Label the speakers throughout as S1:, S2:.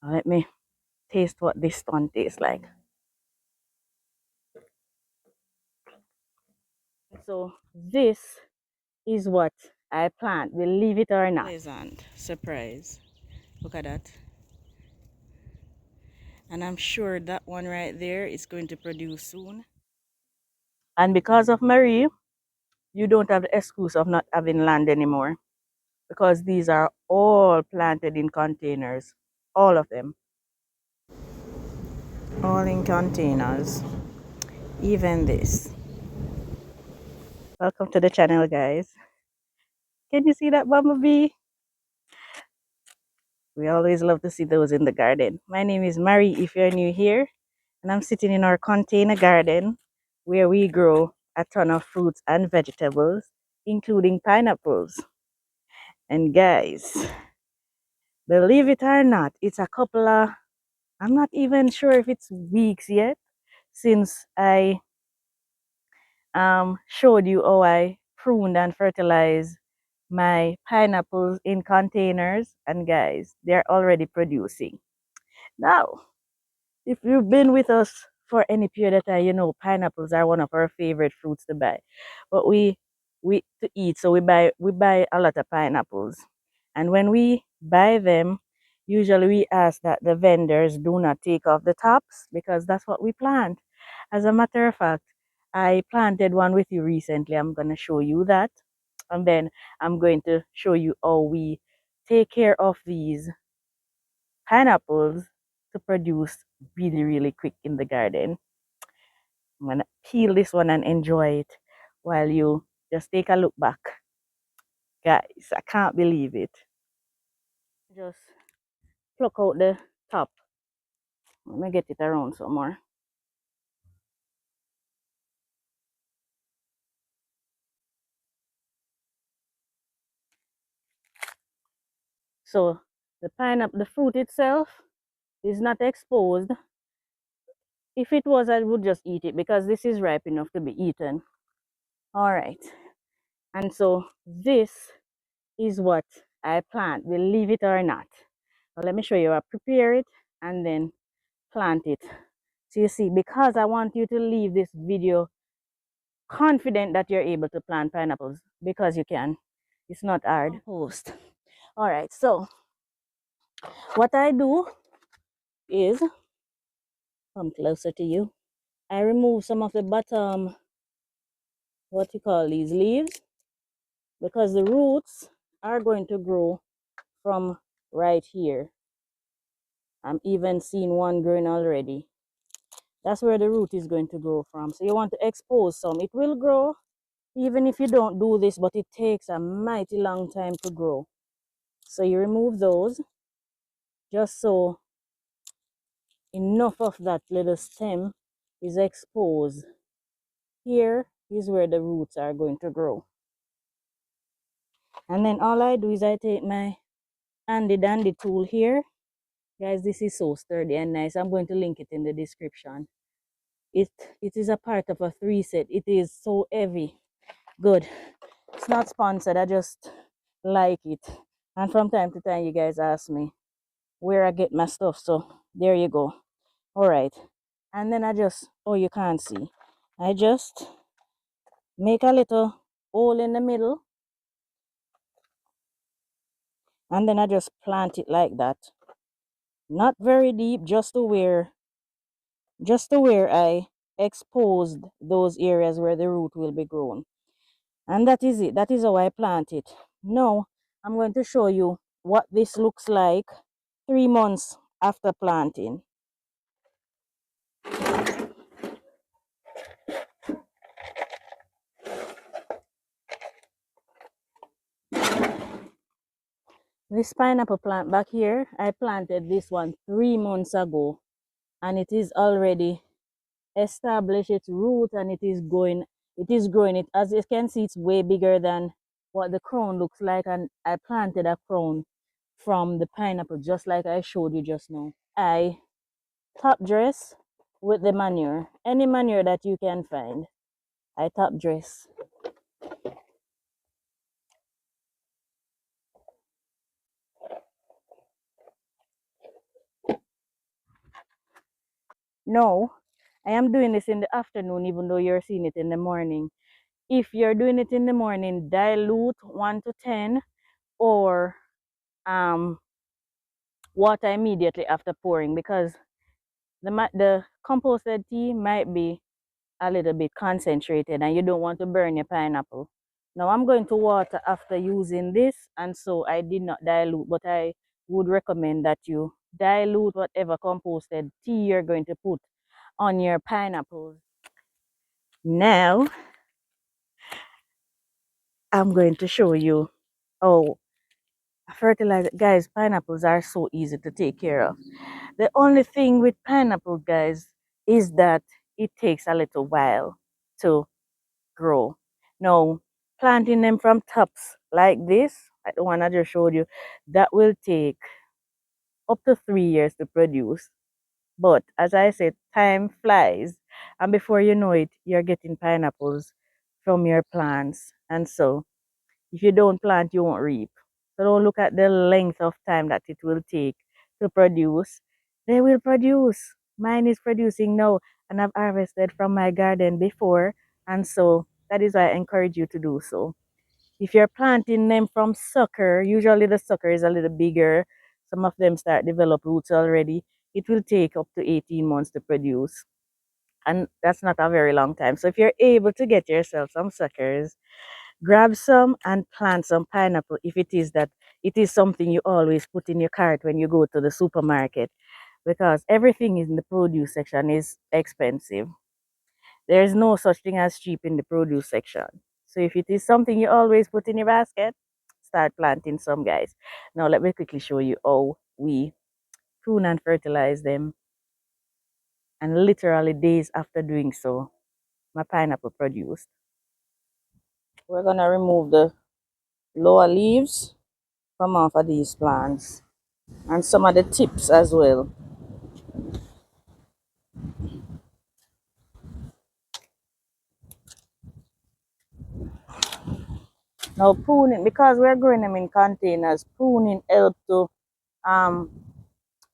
S1: Let me taste what this one tastes like. So this is what I plant, believe it or not. Pleasant surprise. Look at that. And I'm sure that one right there is going to produce soon. And because of Marie, you don't have the excuse of not having land anymore, because these are all planted in containers, all of them, all in containers, even this. Welcome to the channel, guys. Can you see that bumblebee? We always love to see those in the garden. My name is Marie if you're new here, and I'm sitting in our container garden where we grow a ton of fruits and vegetables, including pineapples. And guys, believe it or not, it's a couple of, I'm not even sure if it's weeks yet since I showed you how I pruned and fertilized my pineapples in containers. And guys, they're already producing. Now, if you've been with us for any period of time, you know pineapples are one of our favorite fruits to buy. But we to eat, so we buy a lot of pineapples. And when we buy them, usually we ask that the vendors do not take off the tops because that's what we plant. As a matter of fact, I planted one with you recently. I'm gonna show you that. And then I'm going to show you how we take care of these pineapples to produce really, really quick in the garden. I'm gonna peel this one and enjoy it while you just take a look back. Guys, I can't believe it. Just pluck out the top. Let me get it around some more. So the pineapple, the fruit itself is not exposed. If it was, I would just eat it because this is ripe enough to be eaten. All right. And so this is what I plant, believe it or not. Well, let me show you. I prepare it and then plant it. So you see, because I want you to leave this video confident that you're able to plant pineapples, because you can. It's not hard. Compost. All right, so what I do is come closer to you. I remove some of the bottom, what you call these leaves, because the roots are going to grow from right here. I'm even seeing one growing already. That's where the root is going to grow from. So you want to expose some. It will grow even if you don't do this, but it takes a mighty long time to grow. So you remove those just so enough of that little stem is exposed. Here is where the roots are going to grow. And then all I do is I take my handy dandy tool here. Guys, this is so sturdy and nice. I'm going to link it in the description. It is a part of a 3-set. It is so heavy. Good. It's not sponsored. I just like it. And from time to time, you guys ask me where I get my stuff. So there you go. All right. And then I just, oh, you can't see. I just make a little hole in the middle. And then I just plant it like that. Not very deep, just to where I exposed those areas where the root will be grown. And that is it. That is how I plant it. Now, I'm going to show you what this looks like 3 months after planting. This pineapple plant back here, I planted this one 3 months ago, and it is already established its root, and it is growing. It, as you can see, it's way bigger than what the crown looks like, and I planted a crown from the pineapple just like I showed you just now. I top dress with the manure, any manure that you can find. I top dress. No, I am doing this in the afternoon, even though you're seeing it in the morning. If you're doing it in the morning, dilute 1 to 10 or um, water immediately after pouring, because the composted tea might be a little bit concentrated and you don't want to burn your pineapple. Now I'm going to water after using this, and so I did not dilute, but I would recommend that you dilute whatever composted tea you're going to put on your pineapples. Now I'm going to show you how fertilizer. Guys, pineapples are so easy to take care of. The only thing with pineapple, guys, is that it takes a little while to grow. Now, planting them from tops like this, like the one I just showed you, that will take up to 3 years to produce. But as I said, time flies, and before you know it, you're getting pineapples from your plants. And so, if you don't plant, you won't reap. So don't look at the length of time that it will take to produce. They will produce. Mine is producing now, and I've harvested from my garden before, and so that is why I encourage you to do so. If you're planting them from sucker, usually the sucker is a little bigger. Some of them start develop roots already. It will take up to 18 months to produce, and that's not a very long time. So if you're able to get yourself some suckers, grab some and plant some pineapple if it is that it is something you always put in your cart when you go to the supermarket, because everything in the produce section is expensive. There is no such thing as cheap in the produce section. So if it is something you always put in your basket, start planting some, guys. Now let me quickly show you how we prune and fertilize them. And literally days after doing so, my pineapple produced. We're gonna remove the lower leaves from off of these plants and some of the tips as well. Now pruning, because we're growing them in containers, pruning help to um,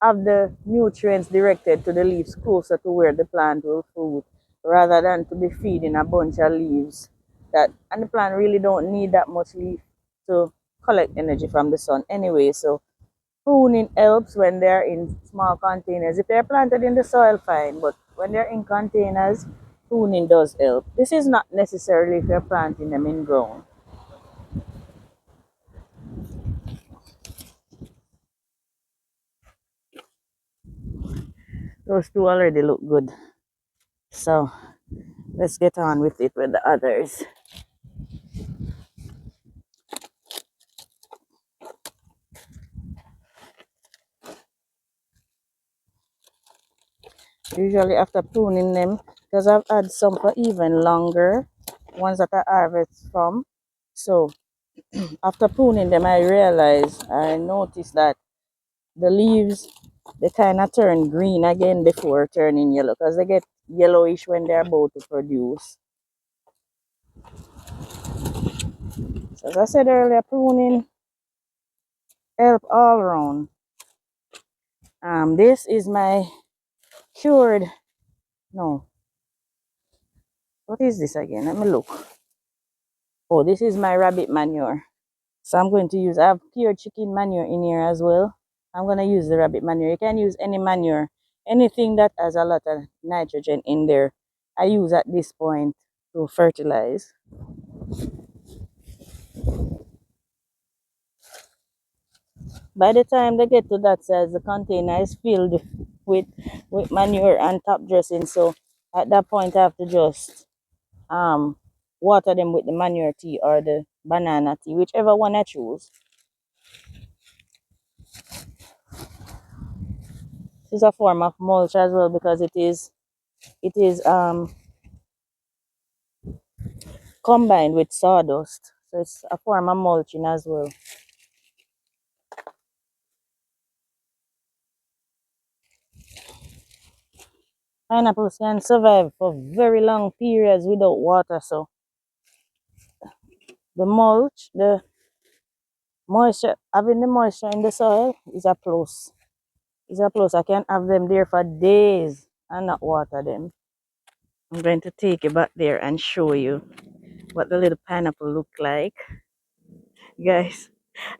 S1: have the nutrients directed to the leaves closer to where the plant will fruit, rather than to be feeding a bunch of leaves. That and the plant really don't need that much leaf to collect energy from the sun anyway. So pruning helps when they're in small containers. If they're planted in the soil, fine, but when they're in containers, pruning does help. This is not necessarily if you're planting them in ground. Those two already look good. So let's get on with it with the others. Usually after pruning them, because I've had some for even longer, ones that I harvest from. So after pruning them, I noticed that the leaves, they kind of turn green again before turning yellow, because they get yellowish when they're about to produce. So as I said earlier, pruning help all around. This is my cured, no, what is this again? Let me look. Oh, this is my rabbit manure. So I'm going to use, I have cured chicken manure in here as well. I'm going to use the rabbit manure. You can use any manure, anything that has a lot of nitrogen in there. I use at this point to fertilize. By the time they get to that size, the container is filled with, with manure and top dressing. So at that point, I have to just um, water them with the manure tea or the banana tea, whichever one I choose. This is a form of mulch as well, because it is combined with sawdust. So it's a form of mulching as well. Pineapples can survive for very long periods without water, so the mulch, the moisture, having the moisture in the soil is a plus. Is a plus. I can have them there for days and not water them. I'm going to take it back there and show you what the little pineapple look like. Guys,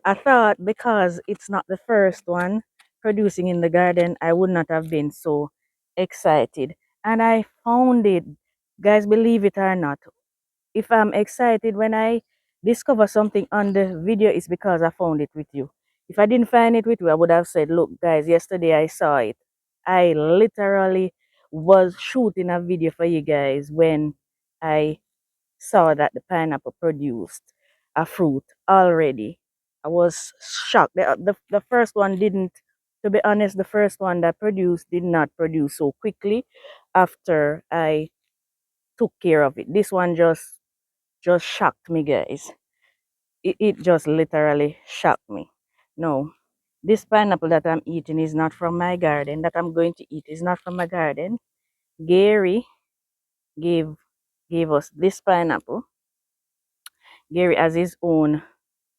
S1: I thought because it's not the first one producing in the garden, I would not have been so excited. And I found it. Guys, believe it or not, if I'm excited when I discover something on the video, it's because I found it with you. If I didn't find it with you, I would have said, look, guys, yesterday I saw it. I literally was shooting a video for you guys when I saw that the pineapple produced a fruit already. I was shocked. The first one didn't, to be honest, the first one that produced did not produce so quickly after I took care of it. This one just shocked me, guys. It just literally shocked me. No, this pineapple that I'm eating is not from my garden, that I'm going to eat is not from my garden. Gary gave gave us this pineapple. Gary has his own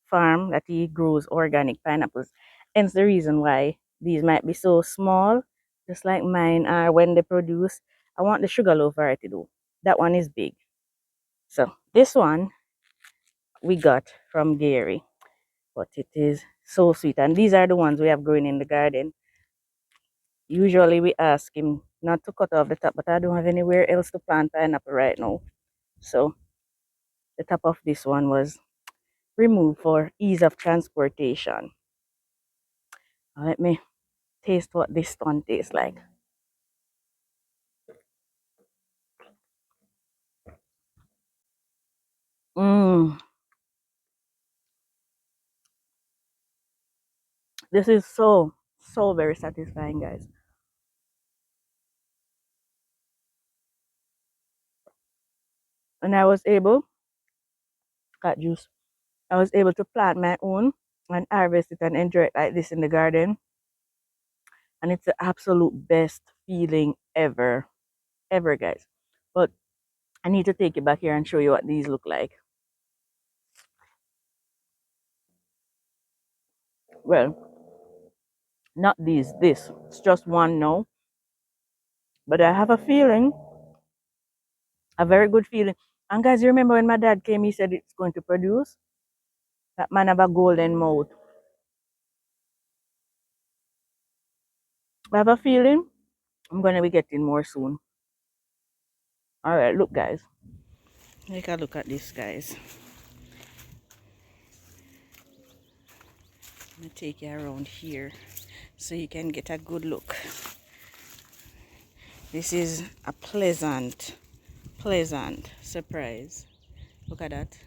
S1: farm that he grows organic pineapples. Hence the reason why these might be so small, just like mine are when they produce. I want the sugarloaf variety though. That one is big. So this one we got from Gary, but it is so sweet. And these are the ones we have growing in the garden. Usually we ask him not to cut off the top, but I don't have anywhere else to plant pineapple right now. So the top of this one was removed for ease of transportation. Let me taste what this one tastes like. Mmm, this is so very satisfying, guys. And I was able, got juice. I was able to plant my own and harvest it and enjoy it like this in the garden. And it's the absolute best feeling ever, ever, guys. But I need to take it back here and show you what these look like. Well, not these, this. It's just one now. But I have a feeling, a very good feeling. And guys, you remember when my dad came, he said it's going to produce? That man have a golden mouth. I have a feeling I'm going to be getting more soon. All right, look, guys. Take a look at this, guys. I'm going to take you around here so you can get a good look. This is a pleasant surprise. Look at that.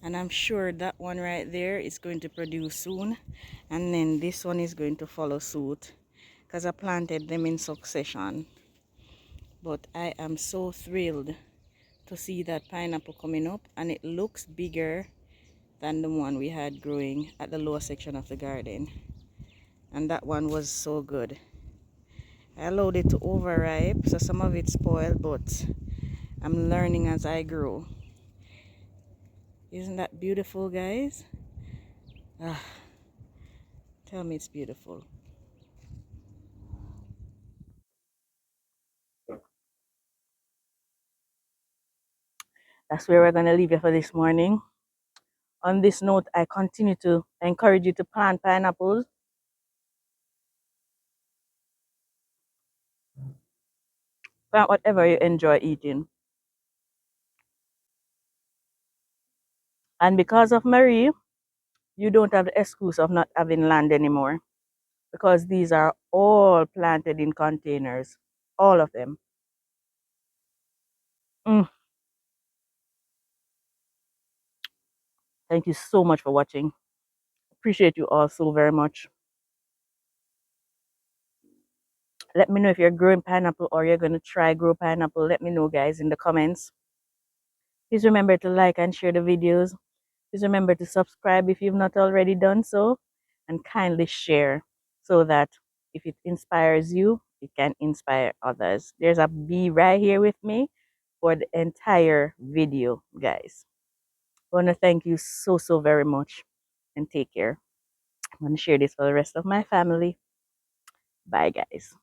S1: And I'm sure that one right there is going to produce soon. And then this one is going to follow suit because I planted them in succession. But I am so thrilled to see that pineapple coming up, and it looks bigger than the one we had growing at the lower section of the garden. And that one was so good. I allowed it to overripe, so some of it spoiled, but I'm learning as I grow. Isn't that beautiful, guys? Ah, tell me it's beautiful. That's where we're going to leave you for this morning. On this note, I continue to encourage you to plant pineapples. Plant whatever you enjoy eating. And because of Marie, you don't have the excuse of not having land anymore, because these are all planted in containers. All of them. Mm, thank you so much for watching. Appreciate you all so very much. Let me know if you're growing pineapple or you're going to try grow pineapple. Let me know, guys, in the comments. Please remember to like and share the videos. Please remember to subscribe if you've not already done so, and kindly share so that if it inspires you, it can inspire others. There's a bee right here with me for the entire video, guys. I want to thank you so very much, and take care. I'm going to share this for the rest of my family. Bye, guys.